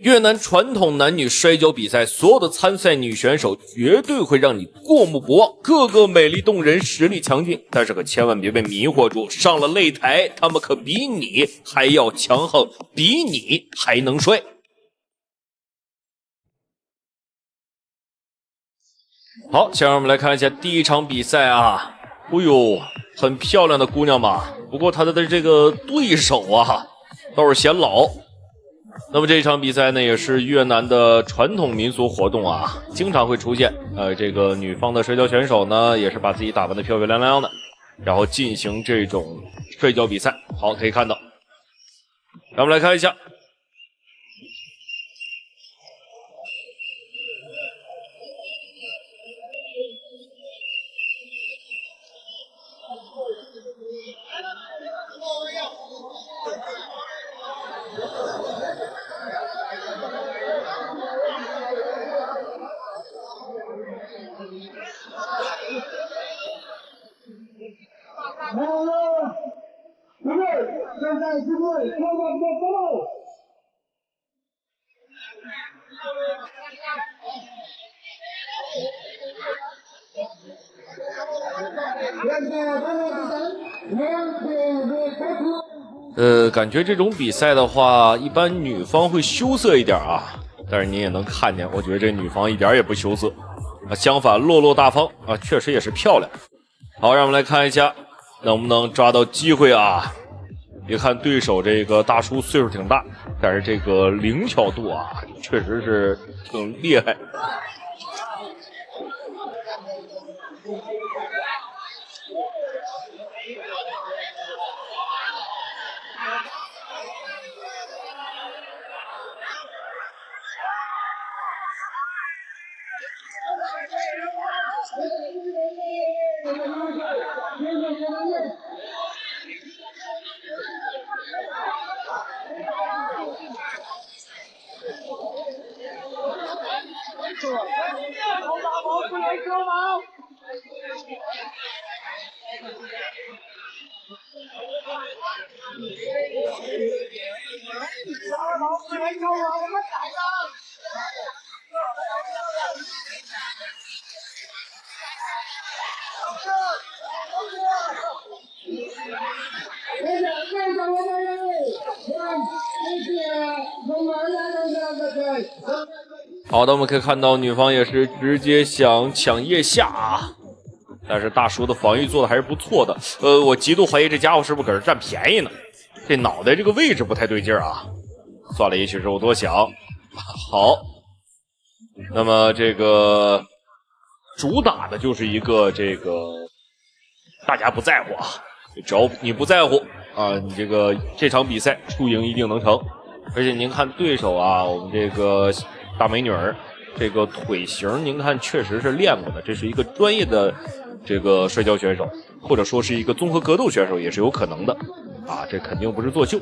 越南传统男女摔跤比赛，所有的参赛女选手绝对会让你过目不忘，个个美丽动人，实力强劲。但是可千万别被迷惑住，上了擂台，他们可比你还要强横，比你还能摔。好，先让我们来看一下第一场比赛啊。哦呦，很漂亮的姑娘嘛，不过她的这个对手啊，倒是显老。那么这一场比赛呢，也是越南的传统民俗活动啊，经常会出现。这个女方的摔跤选手呢，也是把自己打扮得漂漂亮亮的，然后进行这种摔跤比赛。好，可以看到，让我们来看一下。现在是感觉这种比赛的话，一般女方会羞涩一点啊，但是你也能看见，我觉得这女方一点也不羞涩啊，相反落落大方啊，确实也是漂亮。好，让我们来看一下能不能抓到机会啊。别看对手这个大叔岁数挺大，但是这个灵巧度啊，确实是挺厉害。好的，我们可以看到女方也是直接想抢腋下啊，但是大叔的防御做的还是不错的。我极度怀疑这家伙是不是搁这占便宜呢？这脑袋这个位置不太对劲啊。算了，也许是我多想。好，那么这个主打的就是一个这个大家不在乎啊，只要你不在乎啊，你这场比赛输赢一定能成。而且您看对手啊，我们这个大美女儿，这个腿型您看确实是练过的，这是一个专业的这个摔跤选手，或者说是一个综合格斗选手也是有可能的啊，这肯定不是作秀。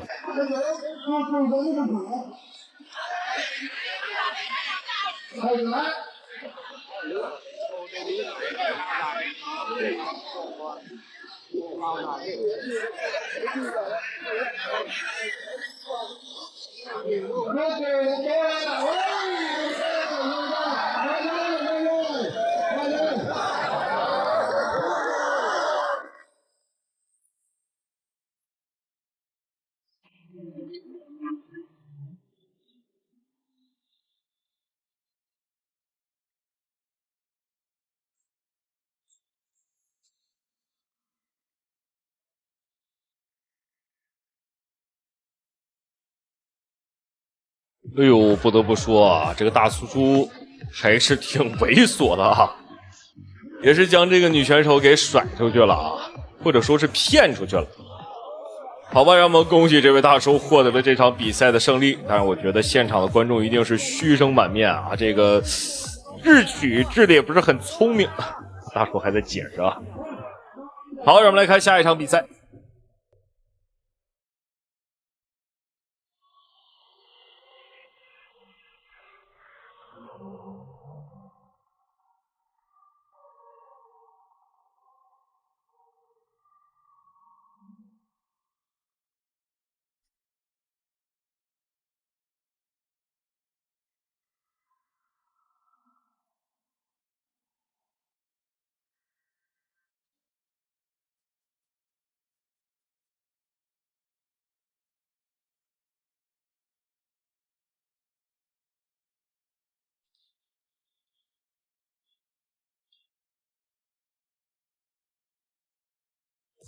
哎呦，不得不说啊，这个大叔叔还是挺猥琐的啊，也是将这个女选手给甩出去了啊，或者说是骗出去了。好吧，让我们恭喜这位大叔获得了这场比赛的胜利。但是我觉得现场的观众一定是嘘声满面啊，这个智取治的也不是很聪明。大叔还在解释啊。好，让我们来看下一场比赛。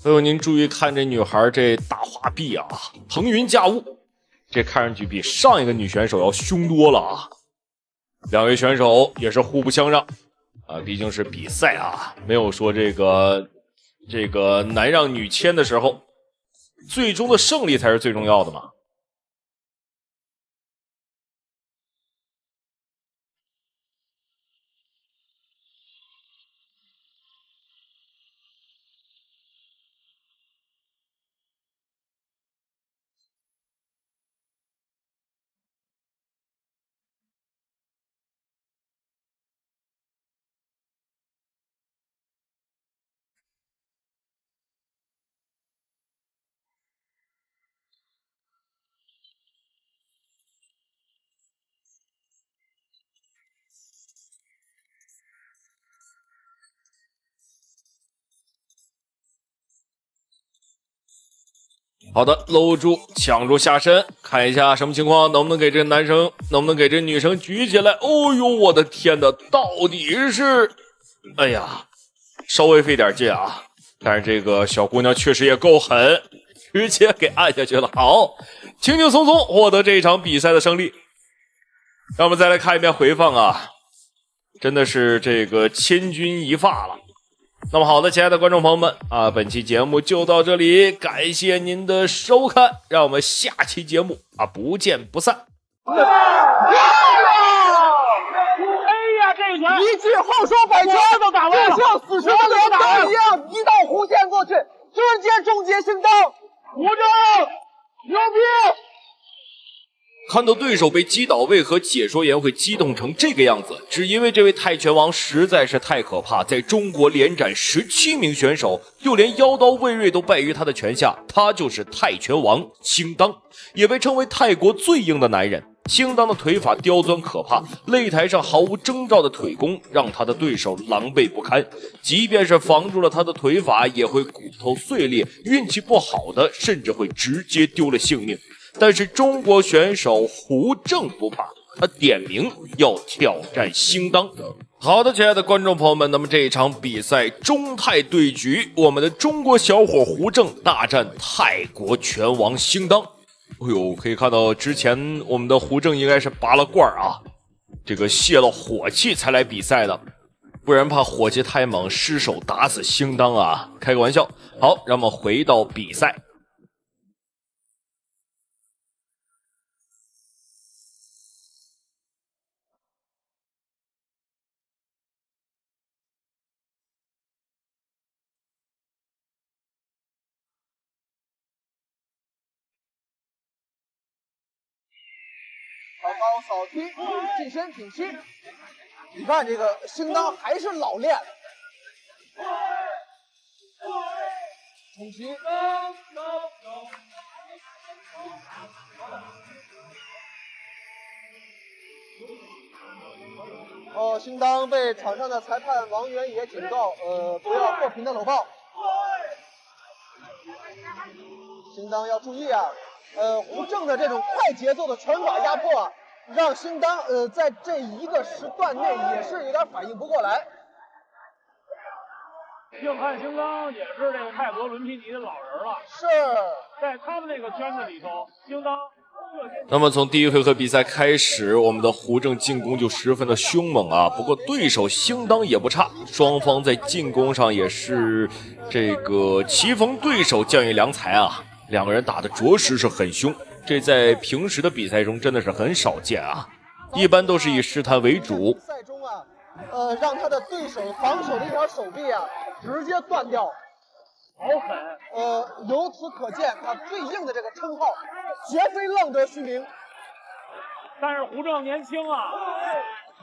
朋友，您注意看这女孩这大花臂啊，腾云驾雾，这看上去比上一个女选手要凶多了啊。两位选手也是互不相让啊，毕竟是比赛啊，没有说这个男让女谦的时候，最终的胜利才是最重要的嘛。好的，搂住，抢住下身，看一下什么情况，能不能给这男生，能不能给这女生举起来？哦呦，我的天哪，到底是，哎呀，稍微费点劲啊！但是这个小姑娘确实也够狠，直接给按下去了。好，轻轻松松获得这一场比赛的胜利。让我们再来看一遍回放啊，真的是这个千钧一发了。那么好的，亲爱的观众朋友们啊，本期节目就到这里，感谢您的收看，让我们下期节目啊不见不散。哎呀，这一拳一句话说百拳都打完了，就像死神的镰刀一样，一道弧线过去，直接终结兴当。胡正，牛逼！看到对手被击倒，为何解说员会激动成这个样子？只因为这位泰拳王实在是太可怕，在中国连斩17名选手，就连妖刀魏睿都败于他的拳下。他就是泰拳王兴当，也被称为泰国最硬的男人。兴当的腿法刁钻可怕，擂台上毫无征兆的腿功让他的对手狼狈不堪，即便是防住了他的腿法，也会骨头碎裂，运气不好的甚至会直接丢了性命。但是中国选手胡正不怕，他点名要挑战兴当。好的，亲爱的观众朋友们，那么这一场比赛中泰对局，我们的中国小伙胡正大战泰国拳王兴当。哎呦，可以看到之前我们的胡正应该是拔了罐啊，这个泄了火气才来比赛的，不然怕火气太猛失手打死兴当啊，开个玩笑。好，让我们回到比赛。高高扫踢，近身挺膝。你看这个兴当还是老练，挺膝。兴当被场上的裁判王源也警告，不要过频的搂抱。兴当要注意啊，胡正的这种快节奏的拳法压迫啊，让兴当在这一个时段内也是有点反应不过来。硬汉兴当也是这个泰国伦皮尼的老人了，是在他们那个圈子里头，兴当。那么从第一回合比赛开始，我们的胡正进攻就十分的凶猛啊。不过对手兴当也不差，双方在进攻上也是这个棋逢对手，将遇良才啊。两个人打的着实是很凶，这在平时的比赛中真的是很少见啊。一般都是以试探为主。赛中啊，让他的对手防守的一条手臂啊直接断掉。好狠！由此可见，他最硬的这个称号绝非浪得虚名。但是胡正年轻啊，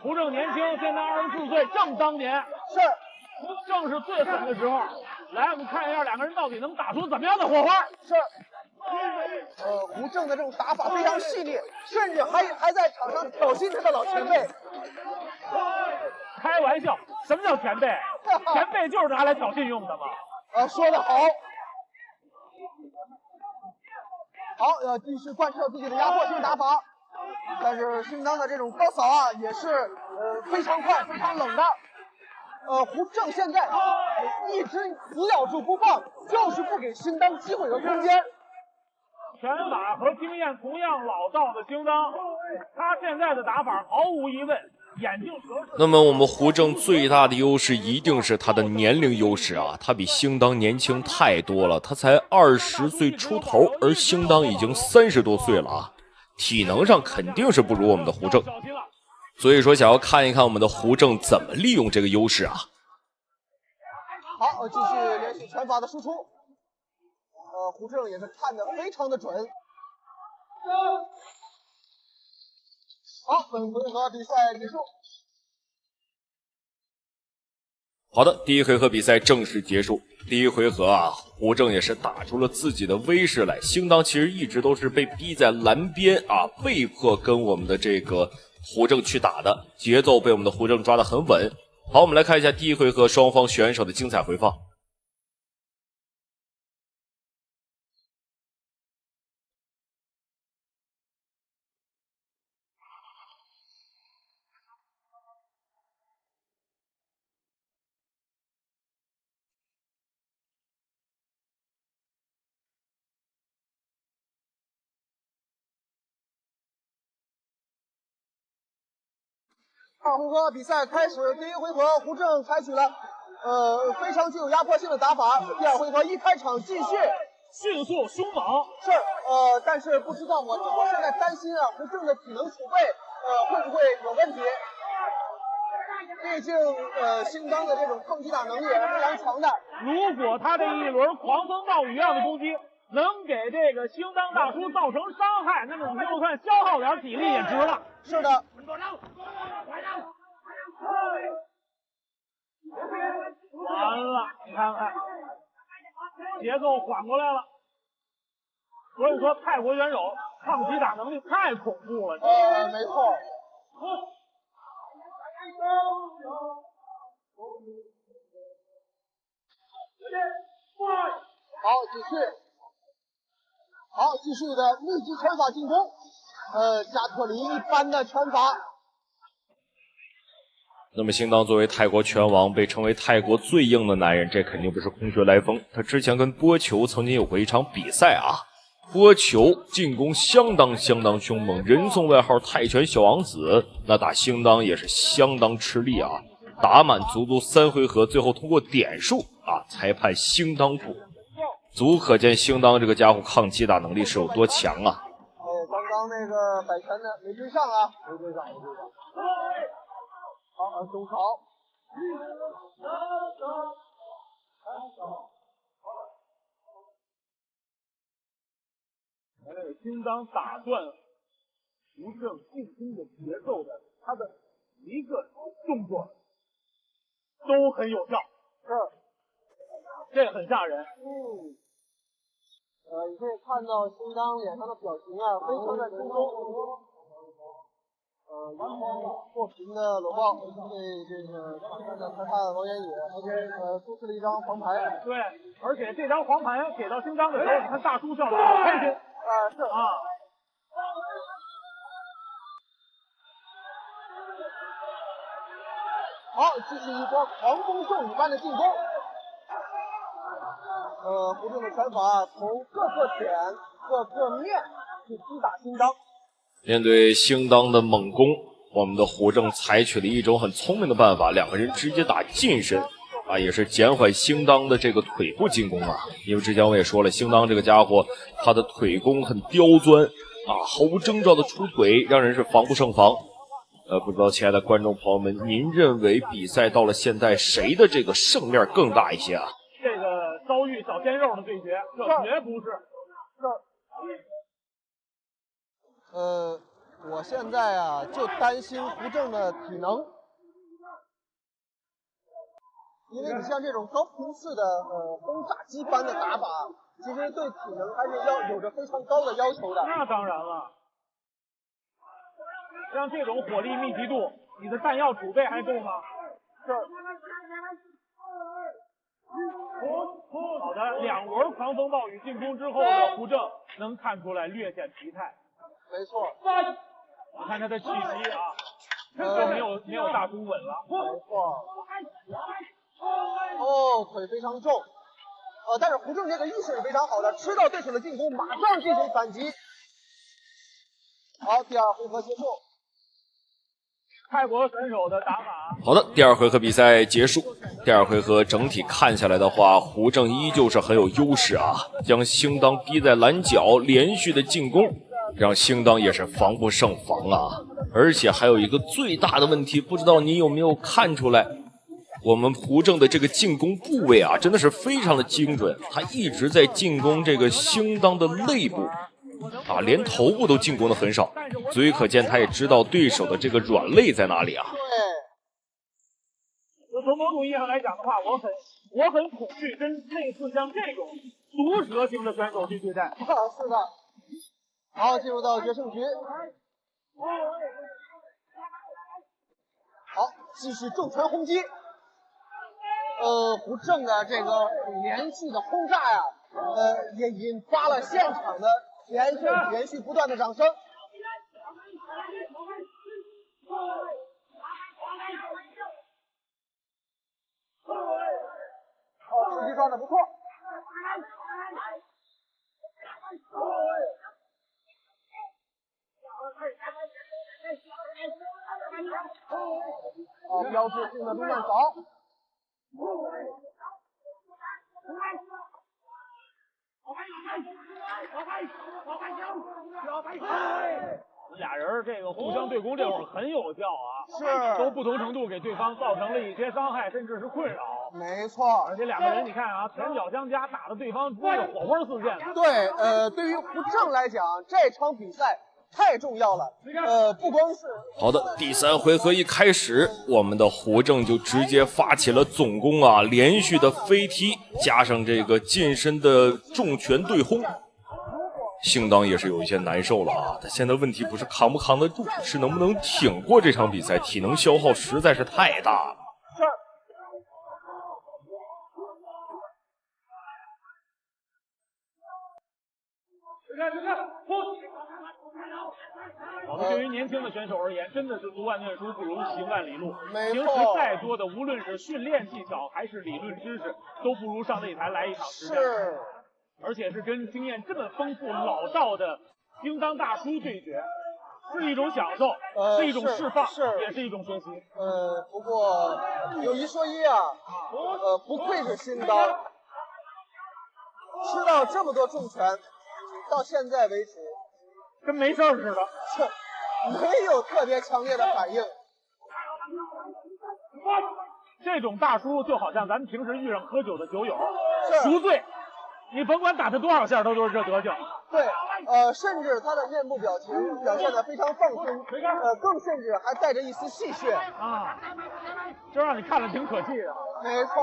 胡正年轻，现在24岁，正当年，是，正是最狠的时候。来，我们看一下两个人到底能打出怎么样的火花。是，胡正的这种打法非常细腻，甚至还在场上挑衅他的老前辈。开玩笑，什么叫前辈？前辈就是拿来挑衅用的嘛。说得好，好，要继续贯彻自己的压迫性打法，但是兴当的这种高扫啊，也是非常快、非常冷的。胡正现在一直死咬住不放，就是不给兴当机会和空间。拳法和经验同样老道的兴当，他现在的打法毫无疑问眼镜蛇。那么我们胡正最大的优势一定是他的年龄优势啊，他比兴当年轻太多了，他才20岁出头，而兴当已经30多岁了啊，体能上肯定是不如我们的胡正。所以说，想要看一看我们的胡正怎么利用这个优势啊。好，继续连续拳法的输出。胡正也是看得非常的准。好，本回合比赛结束。好的，第一回合比赛正式结束。第一回合啊，胡正也是打出了自己的威势来。兴当其实一直都是被逼在栏边啊，被迫跟我们的这个胡正去打的，节奏被我们的胡正抓得很稳。好，我们来看一下第一回合双方选手的精彩回放。二回合比赛开始，第一回合胡正采取了非常具有压迫性的打法。第二回合一开场继续迅速凶猛。是但是不知道我现在担心啊，胡正的体能储备会不会有问题？毕竟兴当的这种抗击打能力也是非常强的。如果他这一轮狂风暴雨一样的攻击能给这个兴当大叔造成伤害，那么你就算消耗点体力也值了。是的。完了，你看看，节奏缓过来了。所以说，泰国选手抗击打能力太恐怖了。没错。好，继续的密集拳法进攻。加特林一般的拳法。那么兴当作为泰国拳王，被称为泰国最硬的男人，这肯定不是空穴来风。他之前跟波球曾经有过一场比赛啊，波球进攻相当凶猛，人送外号泰拳小王子。那打兴当也是相当吃力啊，打满足3回合，最后通过点数啊，裁判兴当负，足可见兴当这个家伙抗击打能力是有多强啊。刚刚那个摆拳的没追上啊，没追上。好，中考。兴当打断胡正进攻的节奏的，他的一个动作都很有效。这很吓人。你可以看到兴当脸上的表情啊，非常的轻松。过频的搂抱，对这个场上的裁判王彦野出示了一张黄牌。对，而且这张黄牌给到兴当的时候，你看大叔笑得好开心。是啊。好，继续一波狂风骤雨般的进攻。胡正的拳法从各个点、各个面去击打兴当。面对兴当的猛攻，我们的胡正采取了一种很聪明的办法，两个人直接打近身啊，也是减缓兴当的这个腿部进攻啊。因为之前我也说了，兴当这个家伙他的腿功很刁钻啊，毫无征兆的出腿，让人是防不胜防。不知道亲爱的观众朋友们，您认为比赛到了现在谁的这个胜面更大一些啊？这个遭遇小鲜肉的对决，这绝不是。我现在啊就担心胡正的体能，因为你像这种高频次的轰炸机般的打法，其实对体能还是有着非常高的要求的。那当然了，像这种火力密集度，你的弹药储备还够吗？好的，2轮狂风暴雨进攻之后的胡正能看出来略显疲态。没错，我看他的气息啊，都没有大叔稳了。没错，哦，腿非常重。但是胡正这个意识是非常好的，吃到对手的进攻，马上进行反击。好，第2回合结束。泰国选手的打法。好的，第2回合比赛结束。第2回合整体看下来的话，胡正依旧是很有优势啊，将兴当逼在栏角，连续的进攻，让兴当也是防不胜防啊。而且还有一个最大的问题，不知道你有没有看出来？我们胡正的这个进攻部位啊，真的是非常的精准，他一直在进攻这个兴当的肋部。啊，连头部都进攻的很少，足以可见他也知道对手的这个软肋在哪里啊。对，从某种意义上来讲的话，我很恐惧跟类似像这种毒蛇型的选手去对战。是的。好，进入到决胜局。好，继续重拳轰击。胡正的这个连续的轰炸呀，也引发了现场的连续不断的掌声。实际状态不错。标志性的慢扫。俩人这个互相对攻这会儿很有效啊，是都不同程度给对方造成了一些伤害，甚至是困扰。没错，而且两个人你看啊，拳脚相加，打得对方那个火花四溅。对，对于胡正来讲，这场比赛太重要了。不光是好的，第3回合一开始，我们的胡正就直接发起了总攻啊，连续的飞踢加上这个近身的重拳对轰。兴当也是有一些难受了啊，他现在问题不是扛不扛得住，是能不能挺过这场比赛，体能消耗实在是太大了。我们对于年轻的选手而言，真的是读万卷书不如行万里路。没错，平时再多的，无论是训练技巧还是理论知识，都不如上擂台来一场实战。是。而且是跟经验这么丰富老道的兴当大叔对决，是一种享受，是一种释放，也是一种学习。不过有一说一啊，不愧是兴当，吃到这么多重拳，到现在为止跟没事似的，没有特别强烈的反应。这种大叔就好像咱们平时遇上喝酒的酒友，赎罪。你甭管打他多少下，都是这德行。对，甚至他的面部表情表现得非常放松，更甚至还带着一丝戏谑啊，就让你看了挺可气的。没错，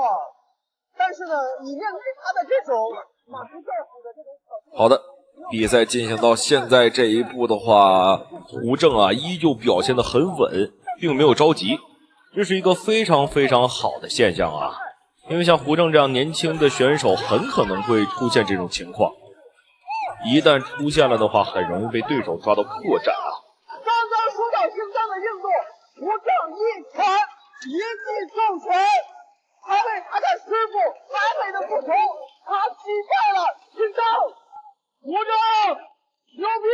但是呢，你面对他的这种马不在乎的这种。好的，比赛进行到现在这一步的话，胡正啊依旧表现得很稳，并没有着急，这是一个非常非常好的现象啊。因为像胡正这样年轻的选手很可能会出现这种情况，一旦出现了的话，很容易被对手抓到破绽啊。刚刚说到兴当的硬度，胡正一拳一记重拳，还为他的师傅完美的不同，他击败了兴当。胡正牛逼，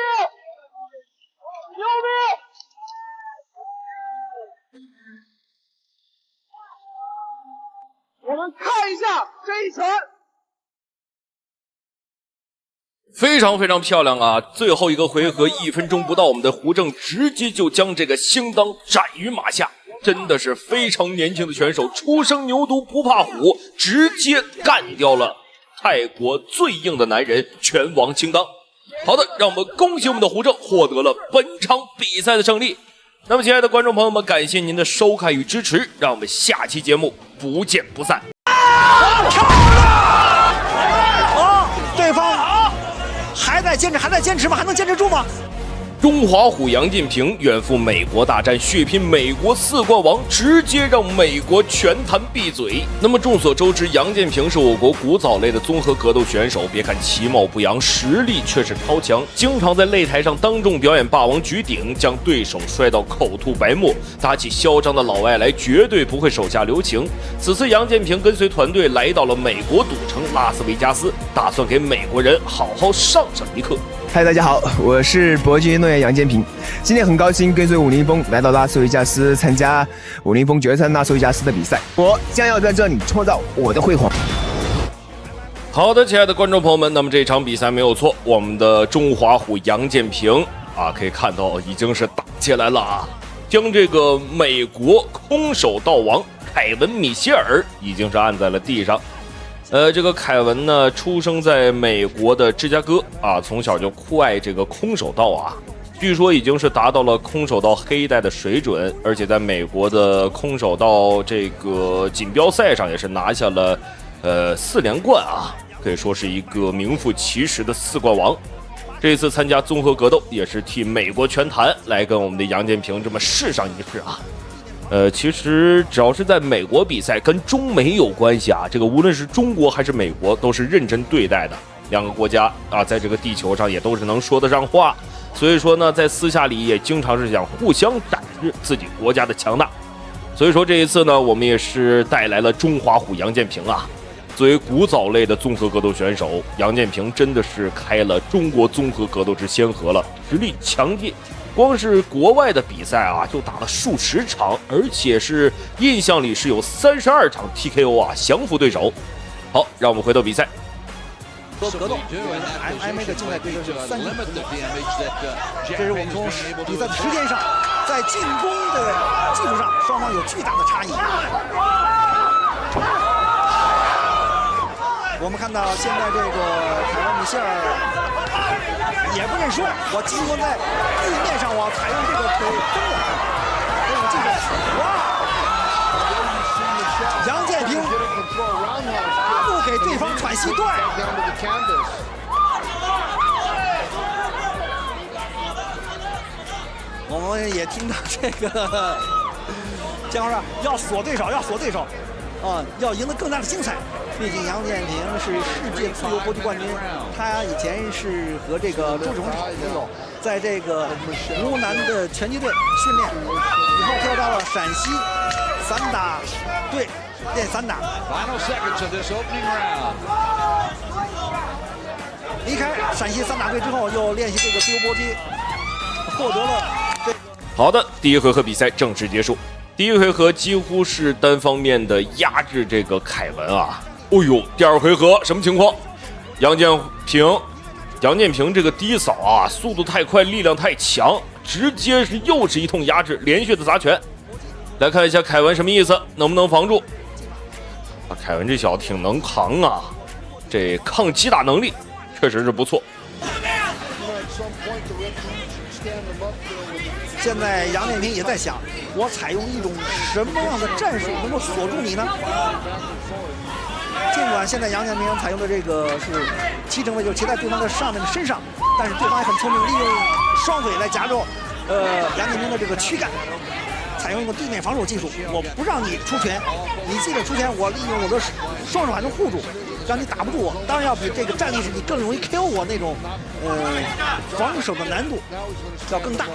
牛逼！我们看一下这一拳，非常非常漂亮啊！最后一个回合1分钟不到，我们的胡正直接就将这个兴当斩于马下，真的是非常年轻的选手，初生牛犊不怕虎，直接干掉了泰国最硬的男人拳王兴当。好的，让我们恭喜我们的胡正获得了本场比赛的胜利。那么亲爱的观众朋友们，感谢您的收看与支持，让我们下期节目不见不散。漂亮！对方还在坚持吗？还能坚持住吗？中华虎杨建平远赴美国大战，血拼美国4冠王，直接让美国拳坛闭嘴。那么众所周知，杨建平是我国古早类的综合格斗选手，别看其貌不扬，实力却是超强，经常在擂台上当众表演霸王举鼎，将对手摔到口吐白沫。打起嚣张的老外来，绝对不会手下留情。此次杨建平跟随团队来到了美国赌城拉斯维加斯，打算给美国人好好上一课。嗨，大家好，我是搏击运动员杨建平。今天很高兴跟随武林风来到拉斯维加斯参加武林风决赛拉斯维加斯的比赛，我将要在这里创造我的辉煌。好的，亲爱的观众朋友们，那么这场比赛没有错，我们的中华虎杨建平可以看到已经是打起来了啊，将这个美国空手道王凯文米歇尔已经是按在了地上。这个凯文呢，出生在美国的芝加哥啊，从小就酷爱这个空手道啊，据说已经是达到了空手道黑带的水准，而且在美国的空手道这个锦标赛上也是拿下了4连冠啊，可以说是一个名副其实的4冠王。这次参加综合格斗也是替美国拳坛来跟我们的杨建平这么试上一试啊。其实只要是在美国比赛，跟中美有关系啊，这个无论是中国还是美国都是认真对待的。两个国家啊，在这个地球上也都是能说得上话，所以说呢，在私下里也经常是想互相展示自己国家的强大。所以说这一次呢，我们也是带来了中华虎杨建平啊。作为古早类的综合格斗选手，杨建平真的是开了中国综合格斗之先河了，实力强劲。光是国外的比赛啊，就打了数十场，而且是印象里是有32场 TKO 啊，降服对手。好，让我们回到比赛。格斗 MMA 的竞赛规则是3局，这是我们从比赛的时间上，在进攻的技术上，双方有巨大的差异。我们看到现在这个凯文米歇尔也不认输，我尽管在地面上我采用这个腿蹬的这种技术，哇！杨建平不给对方喘息段。我们也听到这个姜老师要锁对手，要赢得更大的精彩。毕竟杨建平是世界自由搏击冠军，他以前是和这个周志宏好朋友，在这个湖南的拳击队训练，以后调到了陕西散打队练散打。离开陕西散打队之后，又练习这个自由搏击，获得了好的，第一回合比赛正式结束。第一回合几乎是单方面的压制这个凯文啊。哦呦，第二回合什么情况？杨建平这个低扫啊，速度太快，力量太强，直接是又是一通压制，连续的砸拳。来看一下凯文什么意思，能不能防住？凯文这小子挺能扛啊，这抗击打能力确实是不错。现在杨建平也在想，我采用一种什么样的战术能够锁住你呢？尽管现在杨建平采用的这个是骑乘位，就是骑在对方的身上，但是对方也很聪明，利用双腿来夹住杨建平的这个躯干，采用一个地面防守技术。我不让你出拳，你记得出拳，我利用我的双手还能护住，让你打不住我。当然要比这个站立时你更容易 KO 我那种防守的难度要更大。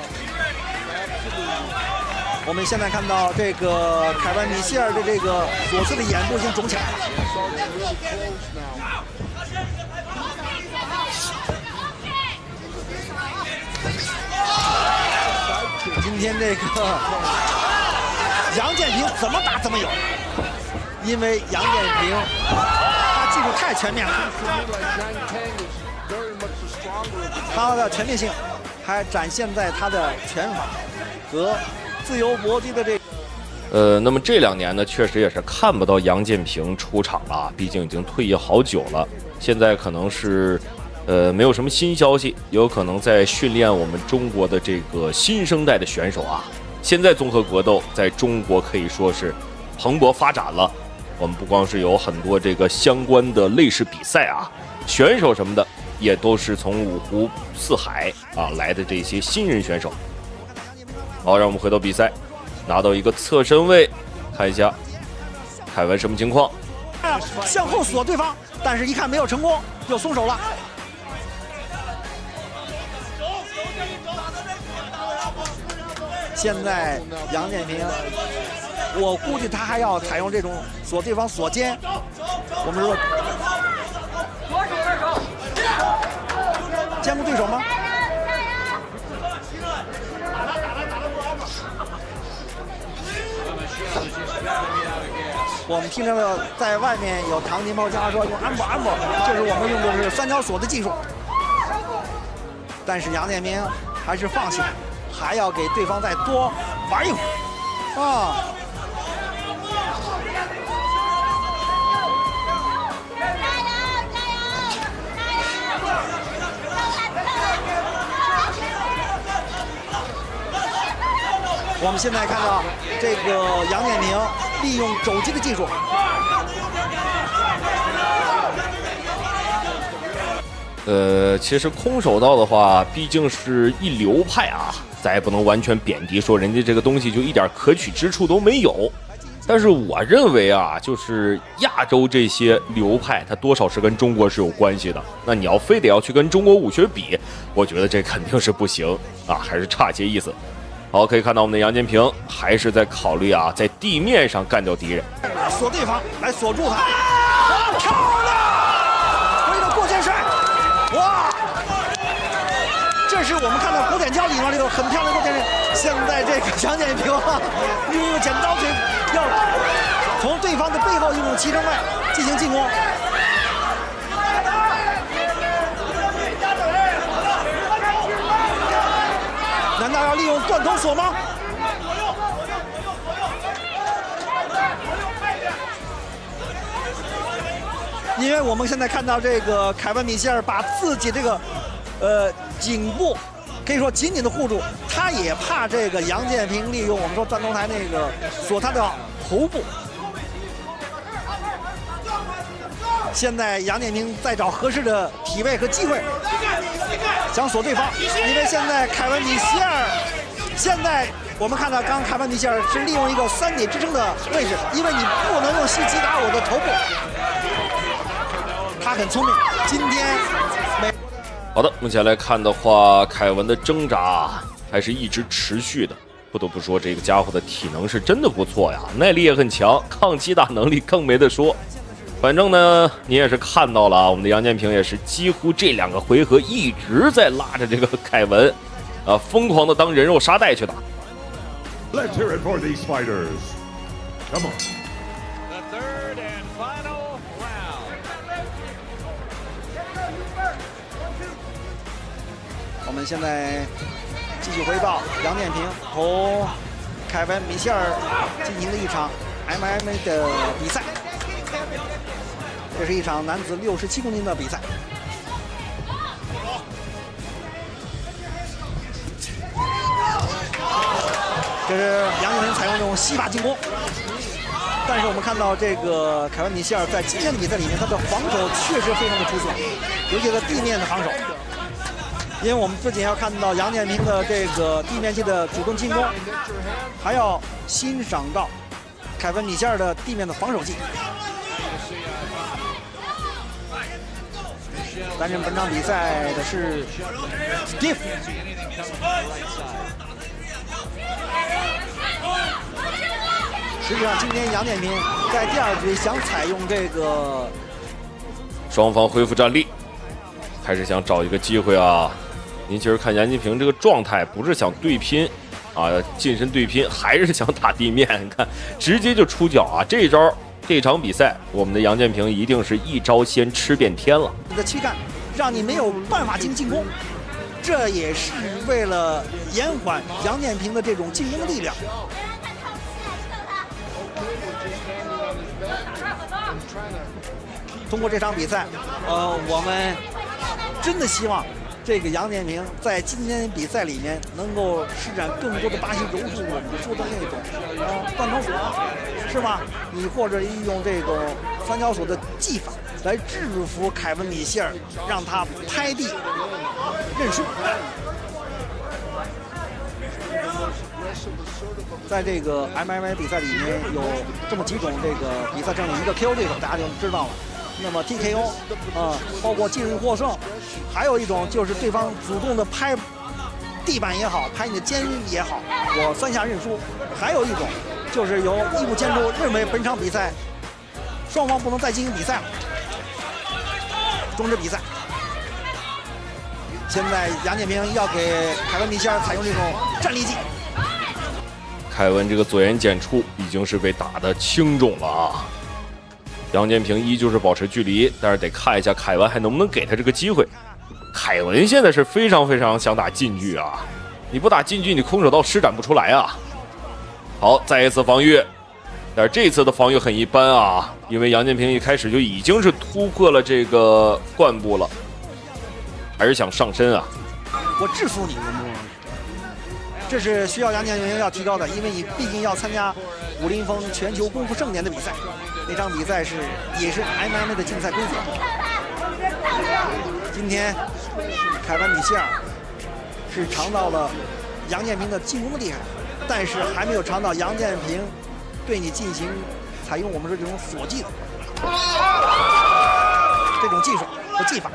我们现在看到这个凯文米歇尔的这个左侧的眼部已经肿起来了。今天这个杨建平怎么打怎么有，因为杨建平他技术太全面了，他的全面性还展现在他的拳法和自由搏击的这那么这2年呢，确实也是看不到杨建平出场了，毕竟已经退役好久了。现在可能是没有什么新消息，有可能在训练我们中国的这个新生代的选手啊。现在综合格斗在中国可以说是蓬勃发展了，我们不光是有很多这个相关的类似比赛啊，选手什么的也都是从五湖四海啊来的这些新人选手。好，让我们回到比赛，拿到一个侧身位，看一下凯文什么情况？向后锁对方，但是一看没有成功，又松手了。现在杨建平，我估计他还要采用这种锁对方锁肩。我们说兼顾对手吗？我们听着在外面有唐金炮家说用安保，就是我们用的是三角锁的技术。但是杨建平还是放弃了，还要给对方再多玩一会儿啊。我们现在看到这个杨建平利用肘击的技术，其实空手道的话，毕竟是一流派啊，咱也不能完全贬低说人家这个东西就一点可取之处都没有。但是我认为啊，就是亚洲这些流派，它多少是跟中国是有关系的。那你要非得要去跟中国武学比，我觉得这肯定是不行啊，还是差些意思。好，可以看到我们的杨建平还是在考虑啊，在地面上干掉敌人，锁对方来锁住他，漂亮，挥了过肩摔，哇！这是我们看到古典教里面这个很漂亮的过肩摔。现在这个杨建平啊，用剪刀腿要从对方的背后用齐正外进行进攻。难道要利用断头锁吗？因为我们现在看到这个凯文米歇尔把自己这个颈部可以说紧紧的护住，他也怕这个杨建平利用我们说断头台那个锁他的头部。现在杨建平在找合适的体位和机会，想锁对方。因为现在凯文米歇尔，现在我们看到刚凯文米歇尔是利用一个3点支撑的位置，因为你不能用膝击打我的头部。他很聪明。今天好的，目前来看的话，凯文的挣扎还是一直持续的。不得不说，这个家伙的体能是真的不错呀，耐力也很强，抗击打能力更没得说。反正呢，你也是看到了啊，我们的杨建平也是几乎这2个回合一直在拉着这个凯文，疯狂的当人肉沙袋去打。Let's hear it for these fighters. Come on. The third and final round. 我们现在继续回报杨建平同凯文米歇尔进行了一场 MMA 的比赛。这是一场男子67公斤的比赛。这是杨建平采用这种西法进攻，但是我们看到这个凯文米歇尔在今天的比赛里面，他的防守确实非常的出色，尤其是地面的防守。因为我们不仅要看到杨建平的这个地面技的主动进攻，还要欣赏到凯文米歇尔的地面的防守技。担任本场比赛的是 Steve。实际上，今天杨建平在第2局想采用这个，双方恢复战力，还是想找一个机会啊。您其实看杨建平这个状态，不是想对拼啊，近身对拼，还是想打地面。你看，直接就出脚啊！这一招。这场比赛，我们的杨建平一定是一招先吃遍天了。你的躯干让你没有办法进行进攻，这也是为了延缓杨建平的这种进攻的力量。通过这场比赛，我们真的希望这个杨建平在今天比赛里面能够施展更多的巴西柔术，我们说的那种断头锁，是吧？你或者利用这个三角锁的技法，来制服凯文米歇尔，让他拍地认输。在这个 MMA 比赛里面有这么几种这个比赛胜利，一个 KO 对手大家就知道了，那么 TKO 包括技术获胜，还有一种就是对方主动的拍地板也好，拍你的肩也好，我3下认输。还有一种就是由医务监督认为本场比赛双方不能再进行比赛了，终止比赛。现在杨建平要给凯文米歇尔采用这种站立技。凯文这个左眼睑处已经是被打得青肿了啊！杨建平依旧是保持距离，但是得看一下凯文还能不能给他这个机会。凯文现在是非常非常想打近距啊，你不打近距，你空手道施展不出来啊。好，再一次防御，但是这次的防御很一般啊，因为杨建平一开始就已经是突破了这个冠部了，还是想上身啊。我制服你，这是需要杨建平要提高的，因为你毕竟要参加武林风全球功夫盛典的比赛，那场比赛也是 MMA 的竞赛规则。今天凯文米歇尔是尝到了杨建平的进攻的厉害，但是还没有尝到杨建平对你进行采用我们说这种锁技的这种技术和技法。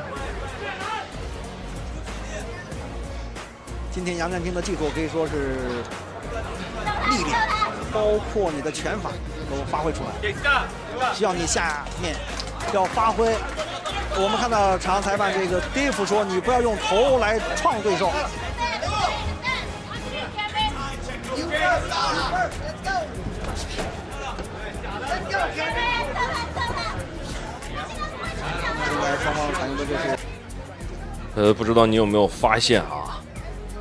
今天杨建平的技术可以说是力量，包括你的拳法都发挥出来，需要你下面要发挥。我们看到场裁判这个 Dave 说，你不要用头来创对手。现在双方采用的就是，不知道你有没有发现啊？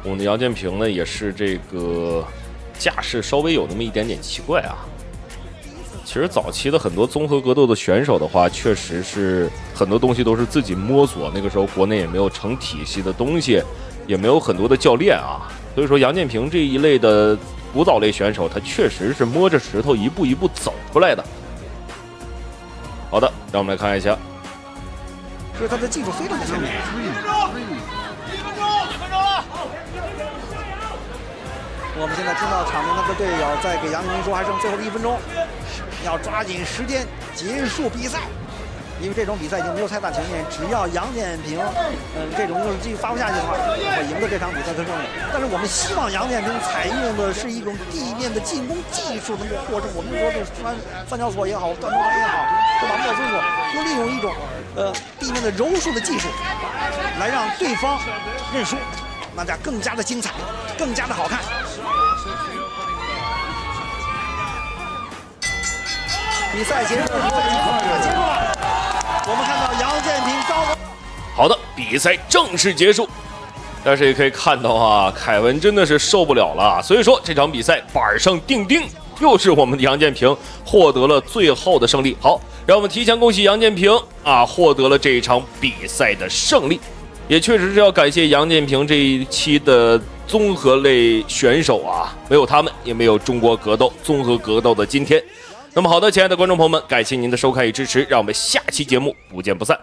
我们的杨建平呢，也是这个架势稍微有那么一点点奇怪啊。其实早期的很多综合格斗的选手的话，确实是很多东西都是自己摸索。那个时候国内也没有成体系的东西，也没有很多的教练啊。所以说杨建平这一类的古早类选手，他确实是摸着石头一步一步走出来的。好的，让我们来看一下，所以他的技术非常的聪明。我们现在听到场边那个队友在给杨建平说，还剩最后的1分钟，要抓紧时间结束比赛，因为这种比赛已经没有太大悬念，只要杨建平这种继续发挥下去的话，会赢得这场比赛的胜利。但是我们希望杨建平采用的是一种地面的进攻技术能够获胜。我们说这三角锁也好，断头台也好，对吧？莫斯锁就利用一种地面的柔术的技术，来让对方认输，那将更加的精彩，更加的好看。比赛结束了，我们看到杨建平高。好的，比赛正式结束。但是也可以看到啊，凯文真的是受不了了，所以说这场比赛板上钉钉，又是我们的杨建平获得了最后的胜利。好，让我们提前恭喜杨建平啊，获得了这一场比赛的胜利。也确实是要感谢杨建平这一期的综合类选手啊，没有他们，也没有中国格斗综合格斗的今天。那么好的，亲爱的观众朋友们，感谢您的收看与支持，让我们下期节目不见不散。